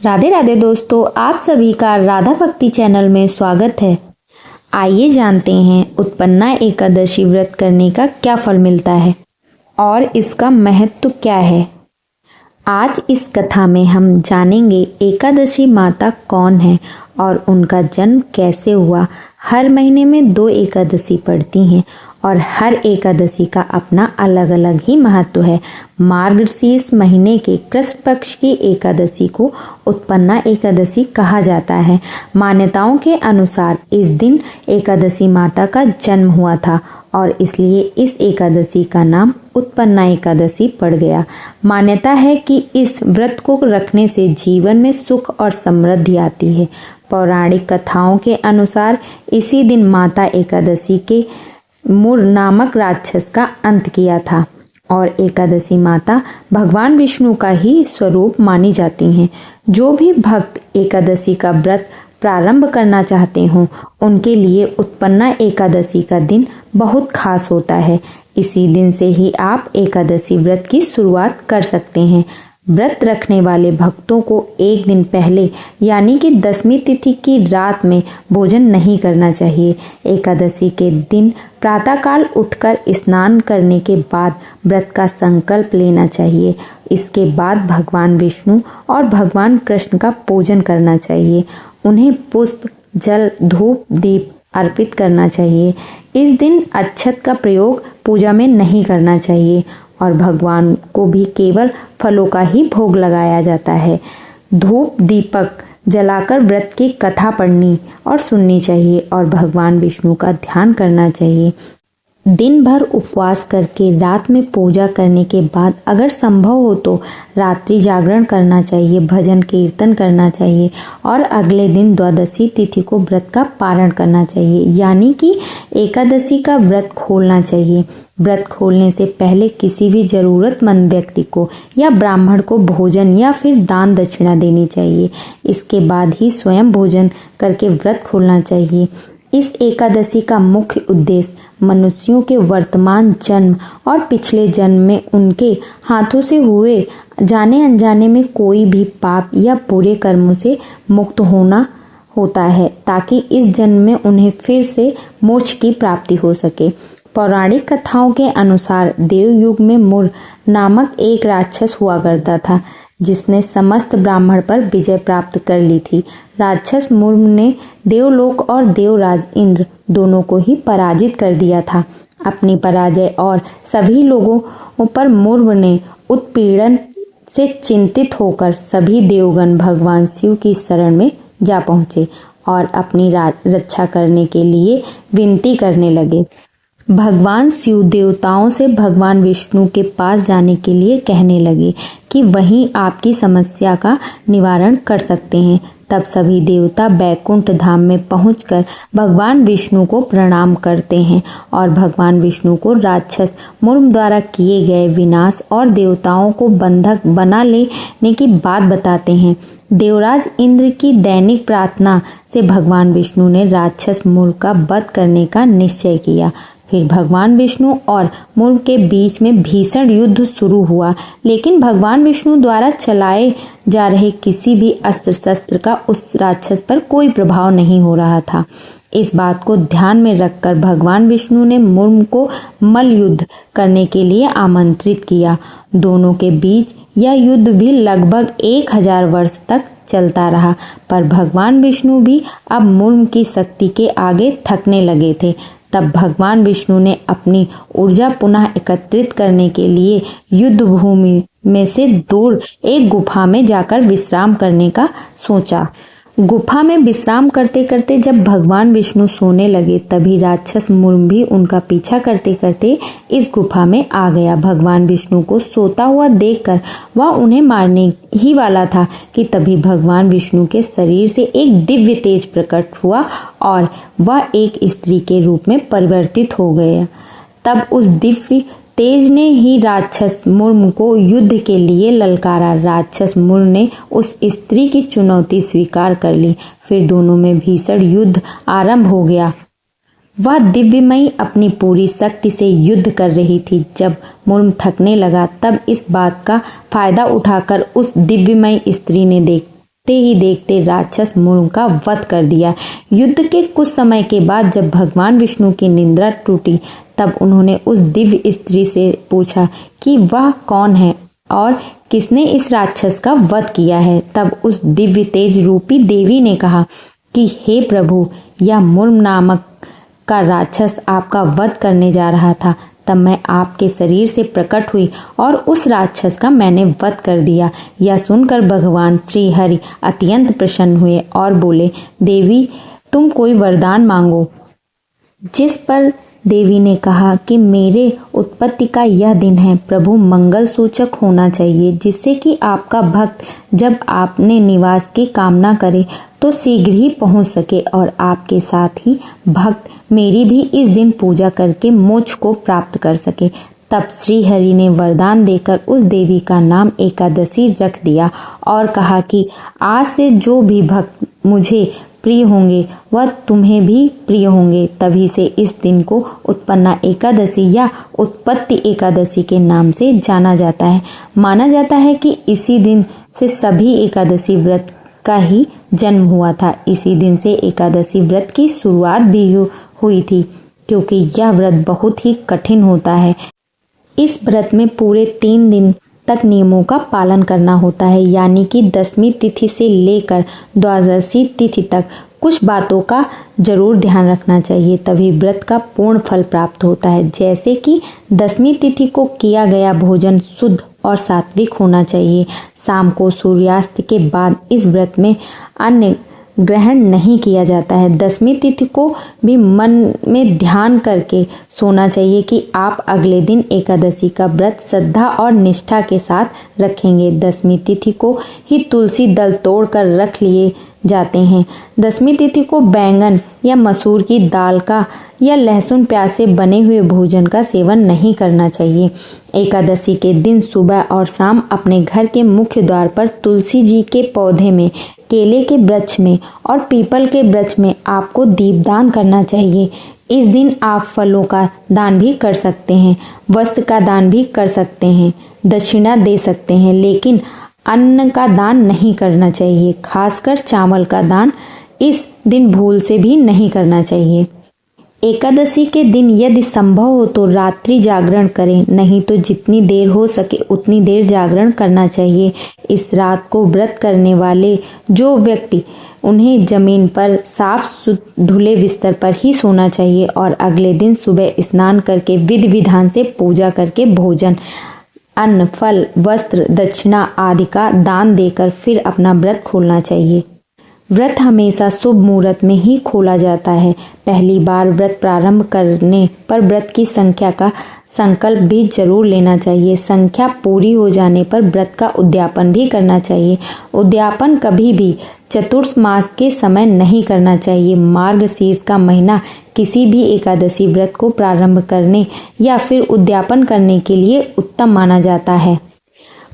राधे राधे दोस्तों, आप सभी का राधा भक्ति चैनल में स्वागत है। आइए जानते हैं उत्पन्ना एकादशी व्रत करने का क्या फल मिलता है और इसका महत्व क्या है। आज इस कथा में हम जानेंगे एकादशी माता कौन है और उनका जन्म कैसे हुआ। हर महीने में 2 एकादशी पड़ती हैं और हर एकादशी का अपना अलग अलग ही महत्व है। मार्गशीर्ष महीने के कृष्ण पक्ष की एकादशी को उत्पन्ना एकादशी कहा जाता है। मान्यताओं के अनुसार इस दिन एकादशी माता का जन्म हुआ था और इसलिए इस एकादशी का नाम उत्पन्ना एकादशी पड़ गया। मान्यता है कि इस व्रत को रखने से जीवन में सुख और समृद्धि आती है। पौराणिक कथाओं के अनुसार इसी दिन माता एकादशी के मुर नामक राक्षस का अंत किया था और एकादशी माता भगवान विष्णु का ही स्वरूप मानी जाती हैं। जो भी भक्त एकादशी का व्रत प्रारंभ करना चाहते हों उनके लिए उत्पन्ना एकादशी का दिन बहुत खास होता है। इसी दिन से ही आप एकादशी व्रत की शुरुआत कर सकते हैं। व्रत रखने वाले भक्तों को एक दिन पहले यानी कि 10वीं तिथि की रात में भोजन नहीं करना चाहिए। एकादशी के दिन प्रातःकाल उठकर स्नान करने के बाद व्रत का संकल्प लेना चाहिए। इसके बाद भगवान विष्णु और भगवान कृष्ण का पूजन करना चाहिए। उन्हें पुष्प, जल, धूप, दीप अर्पित करना चाहिए। इस दिन अक्षत का प्रयोग पूजा में नहीं करना चाहिए और भगवान को भी केवल फलों का ही भोग लगाया जाता है। धूप दीपक जलाकर व्रत की कथा पढ़नी और सुननी चाहिए और भगवान विष्णु का ध्यान करना चाहिए। दिन भर उपवास करके रात में पूजा करने के बाद अगर संभव हो तो रात्रि जागरण करना चाहिए, भजन कीर्तन करना चाहिए और अगले दिन द्वादशी तिथि को व्रत का पारण करना चाहिए यानी कि एकादशी का व्रत खोलना चाहिए। व्रत खोलने से पहले किसी भी जरूरतमंद व्यक्ति को या ब्राह्मण को भोजन या फिर दान दक्षिणा देनी चाहिए। इसके बाद ही स्वयं भोजन करके व्रत खोलना चाहिए। इस एकादशी का मुख्य उद्देश्य मनुष्यों के वर्तमान जन्म और पिछले जन्म में उनके हाथों से हुए जाने अनजाने में कोई भी पाप या बुरे कर्मों से मुक्त होना होता है ताकि इस जन्म में उन्हें फिर से मोक्ष की प्राप्ति हो सके। पौराणिक कथाओं के अनुसार देवयुग में मुर नामक एक राक्षस हुआ करता था जिसने समस्त ब्राह्मण पर विजय प्राप्त कर ली थी। राक्षस मुर ने देवलोक और देवराज इंद्र दोनों को ही पराजित कर दिया था। अपनी पराजय और सभी लोगों पर मुर ने उत्पीड़न से चिंतित होकर सभी देवगण भगवान शिव की शरण में जा पहुँचे और अपनी रक्षा करने के लिए विनती करने लगे। भगवान शिव देवताओं से भगवान विष्णु के पास जाने के लिए कहने लगे कि वहीं आपकी समस्या का निवारण कर सकते हैं। तब सभी देवता बैकुंठ धाम में पहुंचकर भगवान विष्णु को प्रणाम करते हैं और भगवान विष्णु को राक्षस मुर्म द्वारा किए गए विनाश और देवताओं को बंधक बना लेने की बात बताते हैं। देवराज इंद्र की दैनिक प्रार्थना से भगवान विष्णु ने राक्षस मुर्म का वध करने का निश्चय किया। फिर भगवान विष्णु और मुर्ग के बीच में भीषण युद्ध शुरू हुआ, लेकिन भगवान विष्णु द्वारा चलाए जा रहे किसी भी अस्त्र शस्त्र का उस राक्षस पर कोई प्रभाव नहीं हो रहा था। इस बात को ध्यान में रखकर भगवान विष्णु ने मुर्ग को मल्ल युद्ध करने के लिए आमंत्रित किया। दोनों के बीच यह युद्ध भी लगभग 1000 वर्ष तक चलता रहा, पर भगवान विष्णु भी अब मुर्ग की शक्ति के आगे थकने लगे थे। तब भगवान विष्णु ने अपनी ऊर्जा पुनः एकत्रित करने के लिए युद्ध भूमि में से दूर एक गुफा में जाकर विश्राम करने का सोचा। गुफा में विश्राम करते करते जब भगवान विष्णु सोने लगे तभी राक्षस मुर्म भी उनका पीछा करते करते इस गुफा में आ गया। भगवान विष्णु को सोता हुआ देखकर वह उन्हें मारने ही वाला था कि तभी भगवान विष्णु के शरीर से एक दिव्य तेज प्रकट हुआ और वह एक स्त्री के रूप में परिवर्तित हो गया। तब उस दिव्य तेज ने ही राक्षस मुर्म को युद्ध के लिए ललकारा। राक्षस मुर्म ने उस स्त्री की चुनौती स्वीकार कर ली। फिर दोनों में भीषण युद्ध आरंभ हो गया। वह दिव्यमयी अपनी पूरी शक्ति से युद्ध कर रही थी। जब मुर्म थकने लगा तब इस बात का फायदा उठाकर उस दिव्यमयी स्त्री ने ही देखते राक्षस मुर्ग का वध कर दिया। युद्ध के कुछ समय के बाद जब भगवान विष्णु की निद्रा टूटी तब उन्होंने उस दिव्य स्त्री से पूछा कि वह कौन है और किसने इस राक्षस का वध किया है। तब उस दिव्य तेज रूपी देवी ने कहा कि हे प्रभु, यह मुर्ग नामक का राक्षस आपका वध करने जा रहा था। तब मैं आपके शरीर से प्रकट हुई और उस राक्षस का मैंने वध कर दिया। यह सुनकर भगवान श्री हरि अत्यंत प्रसन्न हुए और बोले, देवी तुम कोई वरदान मांगो। जिस पर देवी ने कहा कि मेरे उत्पत्ति का यह दिन है प्रभु मंगल सूचक होना चाहिए, जिससे कि आपका भक्त जब आपने निवास की कामना करे तो शीघ्र ही पहुंच सके और आपके साथ ही भक्त मेरी भी इस दिन पूजा करके मोक्ष को प्राप्त कर सके। तब श्री हरि ने वरदान देकर उस देवी का नाम एकादशी रख दिया और कहा कि आज से जो भी भक्त मुझे प्रिय होंगे वह तुम्हें भी प्रिय होंगे। तभी से इस दिन को उत्पन्ना एकादशी या उत्पत्ति एकादशी के नाम से जाना जाता है। माना जाता है कि इसी दिन से सभी एकादशी व्रत का ही जन्म हुआ था। इसी दिन से एकादशी व्रत की शुरुआत भी हुई थी, क्योंकि यह व्रत बहुत ही कठिन होता है। इस व्रत में पूरे 3 दिन तक नियमों का पालन करना होता है, यानी कि 10वीं तिथि से लेकर द्वादशी तिथि तक कुछ बातों का जरूर ध्यान रखना चाहिए, तभी व्रत का पूर्ण फल प्राप्त होता है। जैसे कि 10वीं तिथि को किया गया भोजन शुद्ध और सात्विक होना चाहिए। शाम को सूर्यास्त के बाद इस व्रत में अन्न ग्रहण नहीं किया जाता है। 10वीं तिथि को भी मन में ध्यान करके सोना चाहिए कि आप अगले दिन एकादशी का व्रत श्रद्धा और निष्ठा के साथ रखेंगे। 10वीं तिथि को ही तुलसी दल तोड़कर रख लिए जाते हैं। 10वीं तिथि को बैंगन या मसूर की दाल का या लहसुन प्याज से बने हुए भोजन का सेवन नहीं करना चाहिए। एकादशी के दिन सुबह और शाम अपने घर के मुख्य द्वार पर तुलसी जी के पौधे में, केले के वृक्ष में और पीपल के वृक्ष में आपको दीपदान करना चाहिए। इस दिन आप फलों का दान भी कर सकते हैं, वस्त्र का दान भी कर सकते हैं, दक्षिणा दे सकते हैं, लेकिन अन्न का दान नहीं करना चाहिए। खासकर चावल का दान इस दिन भूल से भी नहीं करना चाहिए। एकादशी के दिन यदि संभव हो तो रात्रि जागरण करें, नहीं तो जितनी देर हो सके उतनी देर जागरण करना चाहिए। इस रात को व्रत करने वाले जो व्यक्ति उन्हें जमीन पर साफ धुले बिस्तर पर ही सोना चाहिए और अगले दिन सुबह स्नान करके विधि विधान से पूजा करके भोजन, अन्न, फल, वस्त्र, दक्षिणा आदि का दान देकर फिर अपना व्रत खोलना चाहिए। व्रत हमेशा शुभ मुहूर्त में ही खोला जाता है। पहली बार व्रत प्रारंभ करने पर व्रत की संख्या का संकल्प भी जरूर लेना चाहिए। संख्या पूरी हो जाने पर व्रत का उद्यापन भी करना चाहिए। उद्यापन कभी भी चतुर्मास के समय नहीं करना चाहिए। मार्गशीर्ष का महीना किसी भी एकादशी व्रत को प्रारंभ करने या फिर उद्यापन करने के लिए उत्तम माना जाता है।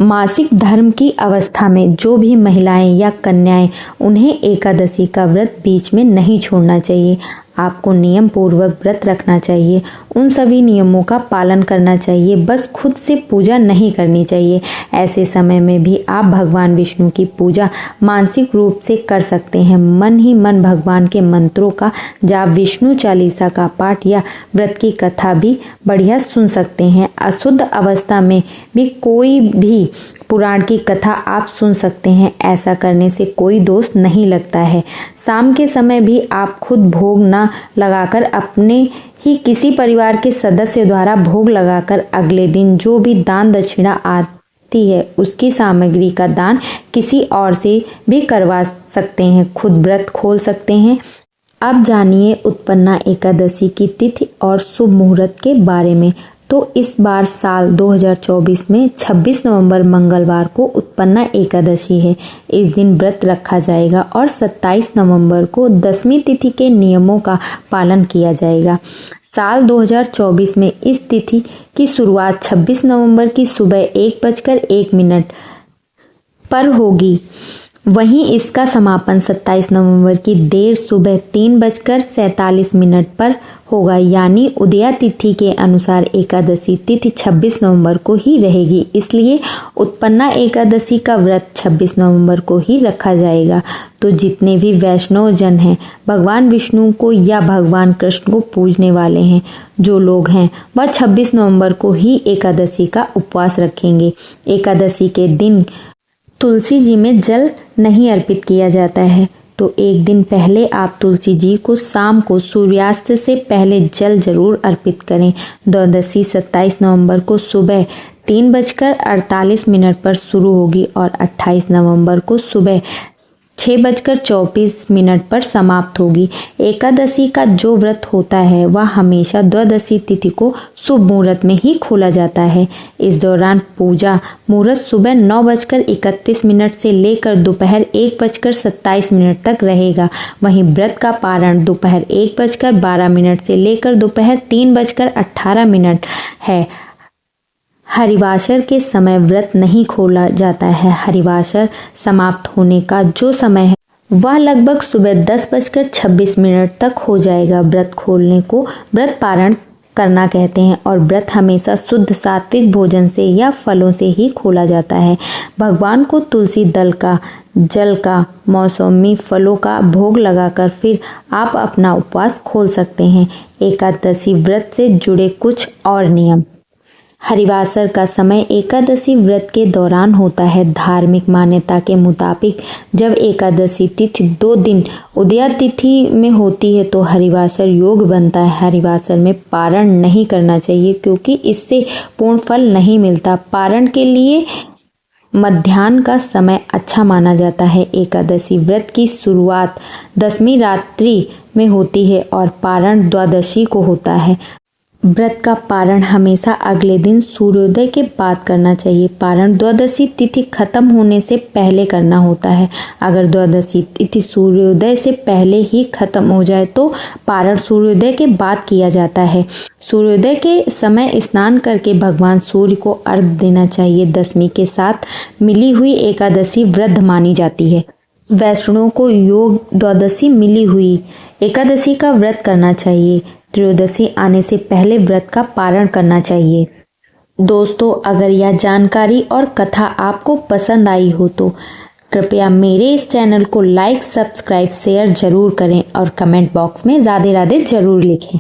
मासिक धर्म की अवस्था में जो भी महिलाएं या कन्याएं, उन्हें एकादशी का व्रत बीच में नहीं छोड़ना चाहिए। आपको नियम पूर्वक व्रत रखना चाहिए, उन सभी नियमों का पालन करना चाहिए, बस खुद से पूजा नहीं करनी चाहिए। ऐसे समय में भी आप भगवान विष्णु की पूजा मानसिक रूप से कर सकते हैं। मन ही मन भगवान के मंत्रों का जाप, विष्णु चालीसा का पाठ या व्रत की कथा भी बढ़िया सुन सकते हैं। अशुद्ध अवस्था में भी कोई भी पुराण की कथा आप सुन सकते हैं। ऐसा करने से कोई दोष नहीं लगता है। शाम के समय भी आप खुद भोग ना लगाकर अपने ही किसी परिवार के सदस्य द्वारा भोग लगाकर अगले दिन जो भी दान दक्षिणा आती है उसकी सामग्री का दान किसी और से भी करवा सकते हैं। खुद व्रत खोल सकते हैं। अब जानिए उत्पन्ना एकादशी की तिथि और शुभ मुहूर्त के बारे में। तो इस बार साल 2024 में 26 नवंबर मंगलवार को उत्पन्ना एकादशी है। इस दिन व्रत रखा जाएगा और 27 नवंबर को 10वीं तिथि के नियमों का पालन किया जाएगा। साल 2024 में इस तिथि की शुरुआत 26 नवंबर की सुबह 1:01 पर होगी। वहीं इसका समापन 27 नवंबर की देर सुबह 3:47 पर होगा, यानी उदया तिथि के अनुसार एकादशी तिथि 26 नवंबर को ही रहेगी। इसलिए उत्पन्ना एकादशी का व्रत 26 नवंबर को ही रखा जाएगा। तो जितने भी वैष्णव जन हैं, भगवान विष्णु को या भगवान कृष्ण को पूजने वाले हैं, जो लोग हैं, वह 26 नवंबर को ही एकादशी का उपवास रखेंगे। एकादशी के दिन तुलसी जी में जल नहीं अर्पित किया जाता है, तो एक दिन पहले आप तुलसी जी को शाम को सूर्यास्त से पहले जल जरूर अर्पित करें। द्वादशी 27 नवंबर को सुबह 3:48 पर शुरू होगी और 28 नवंबर को सुबह 6:24 पर समाप्त होगी। एकादशी का जो व्रत होता है वह हमेशा द्वादशी तिथि को शुभ मुहूर्त में ही खोला जाता है। इस दौरान पूजा मुहूर्त सुबह 9:31 से लेकर दोपहर 1:27 तक रहेगा। वहीं व्रत का पारण दोपहर 1:12 से लेकर दोपहर 3:18 है। हरिवासर के समय व्रत नहीं खोला जाता है। हरिवासर समाप्त होने का जो समय है वह लगभग सुबह 10:26 तक हो जाएगा। व्रत खोलने को व्रत पारण करना कहते हैं और व्रत हमेशा शुद्ध सात्विक भोजन से या फलों से ही खोला जाता है। भगवान को तुलसी दल का, जल का, मौसमी फलों का भोग लगाकर फिर आप अपना उपवास खोल सकते हैं। एकादशी व्रत से जुड़े कुछ और नियम। हरिवासर का समय एकादशी व्रत के दौरान होता है। धार्मिक मान्यता के मुताबिक जब एकादशी तिथि 2 दिन उदया तिथि में होती है तो हरिवासर योग बनता है। हरिवासर में पारण नहीं करना चाहिए क्योंकि इससे पूर्ण फल नहीं मिलता। पारण के लिए मध्याह्न का समय अच्छा माना जाता है। एकादशी व्रत की शुरुआत 10वीं रात्रि में होती है और पारण द्वादशी को होता है। व्रत का पारण हमेशा अगले दिन सूर्योदय के बाद करना चाहिए। पारण द्वादशी तिथि खत्म होने से पहले करना होता है। अगर द्वादशी तिथि सूर्योदय से पहले ही खत्म हो जाए तो पारण सूर्योदय के बाद किया जाता है। सूर्योदय के समय स्नान करके भगवान सूर्य को अर्घ्य देना चाहिए। दशमी के साथ मिली हुई एकादशी वृद्ध मानी जाती है। वैष्णवों को योग द्वादशी मिली हुई एकादशी का व्रत करना चाहिए। त्रयोदशी आने से पहले व्रत का पारण करना चाहिए। दोस्तों, अगर यह जानकारी और कथा आपको पसंद आई हो तो कृपया मेरे इस चैनल को लाइक, सब्सक्राइब, शेयर जरूर करें और कमेंट बॉक्स में राधे राधे जरूर लिखें।